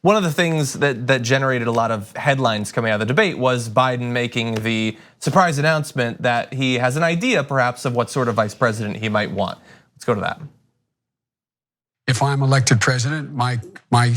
One of the things that generated a lot of headlines coming out of the debate was Biden making the surprise announcement that he has an idea perhaps of what sort of vice president he might want. Let's go to that. If I'm elected president, my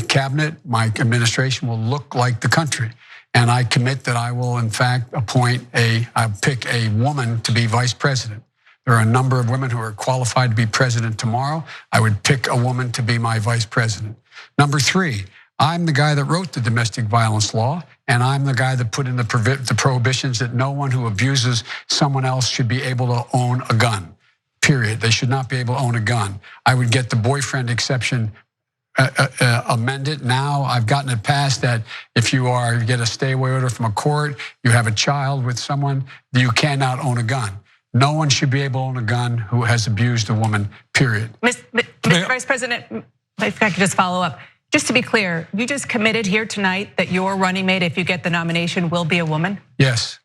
cabinet, my administration will look like the country. And I commit that I will in fact I'll pick a woman to be vice president. There are a number of women who are qualified to be president tomorrow. I would pick a woman to be my vice president. Number three, I'm the guy that wrote the domestic violence law, and I'm the guy that put in the prohibitions that no one who abuses someone else should be able to own a gun, period. They should not be able to own a gun. I would get the boyfriend exception amended. Now I've gotten it passed that if you get a stay away order from a court, you have a child with someone, you cannot own a gun. No one should be able to own a gun who has abused a woman, period. Mr. Vice President, if I could just follow up. Just to be clear, you just committed here tonight that your running mate, if you get the nomination, will be a woman? Yes.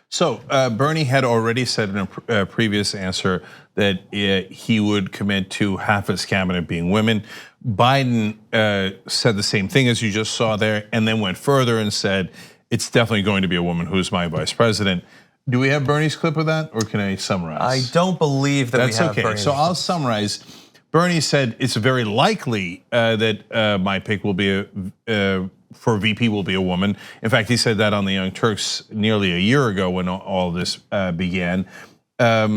So Bernie had already said in a previous answer that he would commit to half his cabinet being women. Biden said the same thing as you just saw there, and then went further and said, it's definitely going to be a woman who's my vice president. Do we have Bernie's clip of that, or can I summarize? I don't believe that we have okay. Bernie's. So I'll summarize. Bernie said it's very likely that my pick will be for VP will be a woman. In fact, he said that on the Young Turks nearly a year ago when all this began. But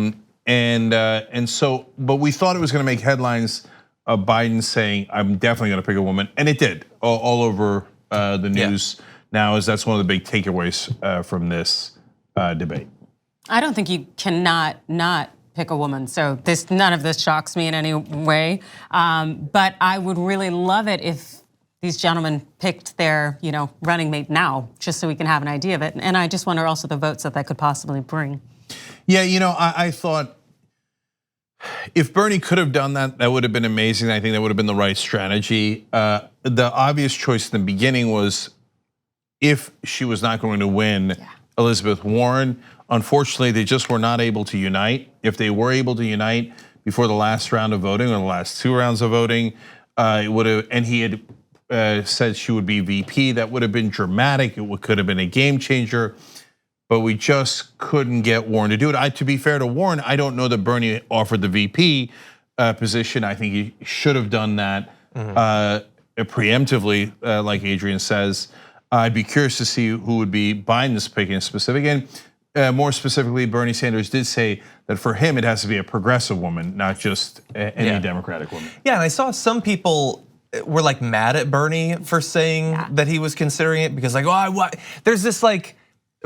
we thought it was going to make headlines of Biden saying, I'm definitely going to pick a woman. And it did all over the news now, as that's one of the big takeaways from this debate. I don't think you cannot not pick a woman. So none of this shocks me in any way. But I would really love it if these gentlemen picked their running mate now, just so we can have an idea of it. And I just wonder also the votes that could possibly bring. Yeah, I thought if Bernie could have done that, that would have been amazing. I think that would have been the right strategy. The obvious choice in the beginning was if she was not going to win, Elizabeth Warren. Unfortunately, they just were not able to unite. If they were able to unite before the last round of voting or the last two rounds of voting, it would have. And he had said she would be VP. That would have been dramatic. It could have been a game changer. But we just couldn't get Warren to do it. To be fair to Warren, I don't know that Bernie offered the VP position. I think he should have done that preemptively, like Adrienne says. I'd be curious to see who would be Biden's pick in specific. And more specifically, Bernie Sanders did say that for him, it has to be a progressive woman, not just any Democratic woman. Yeah, and I saw some people were like mad at Bernie for saying that he was considering it because there's this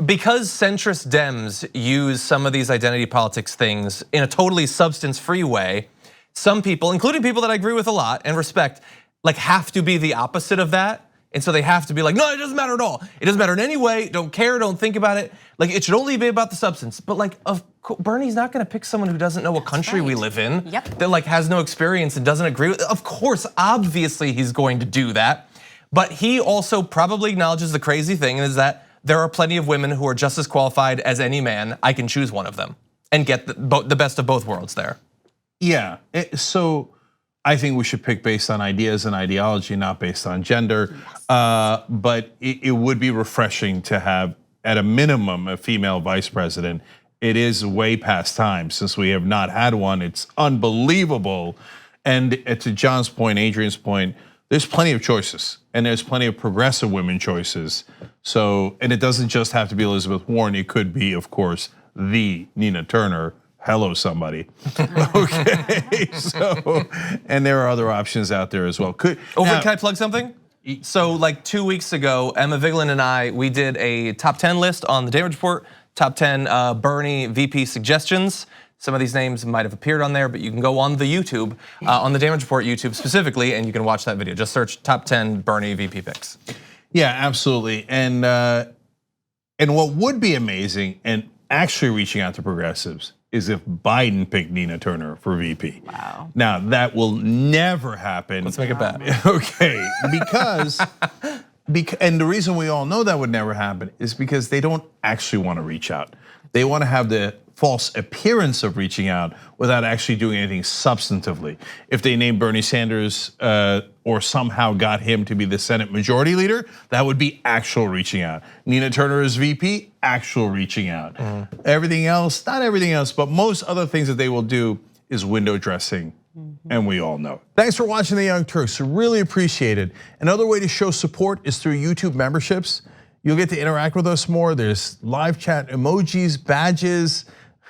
because centrist Dems use some of these identity politics things in a totally substance-free way, some people, including people that I agree with a lot and respect, have to be the opposite of that. And so they have to be like, no, it doesn't matter at all. It doesn't matter in any way, don't care, don't think about it. It should only be about the substance. But Bernie's not gonna pick someone who doesn't know what country we live in, that has no experience and doesn't agree with it. Of course, obviously he's going to do that. But he also probably acknowledges the crazy thing is that there are plenty of women who are just as qualified as any man. I can choose one of them and get the best of both worlds there. Yeah, so I think we should pick based on ideas and ideology, not based on gender. But it would be refreshing to have, at a minimum, a female vice president. It is way past time since we have not had one. It's unbelievable. And to John's point, Adrienne's point, there's plenty of choices, and there's plenty of progressive women choices. So, and it doesn't just have to be Elizabeth Warren. It could be, of course, the Nina Turner. Hello, somebody. Okay, so, and there are other options out there as well. Can I plug something? So 2 weeks ago, Emma Vigeland and I, we did a top 10 list on the Damage Report, top 10 Bernie VP suggestions. Some of these names might have appeared on there, but you can go on the YouTube, on the Damage Report YouTube specifically, and you can watch that video. Just search top 10 Bernie VP picks. Yeah, absolutely. And what would be amazing, and actually reaching out to progressives, is if Biden picked Nina Turner for VP. Wow. Now that will never happen. Let's make it bad. Okay, because and the reason we all know that would never happen is because they don't actually want to reach out. They want to have the false appearance of reaching out without actually doing anything substantively. If they named Bernie Sanders or somehow got him to be the Senate Majority Leader, that would be actual reaching out. Nina Turner as VP, actual reaching out. Everything else, not everything else, but most other things that they will do is window dressing. And we all know. Thanks for watching The Young Turks, really appreciate it. Another way to show support is through YouTube memberships. You'll get to interact with us more. There's live chat emojis, badges.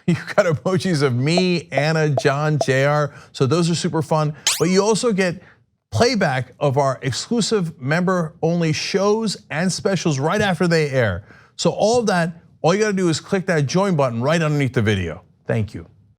You've got emojis of me, Anna, John, JR. So those are super fun. But you also get playback of our exclusive member-only shows and specials right after they air. So all of that, all you gotta do is click that join button right underneath the video. Thank you.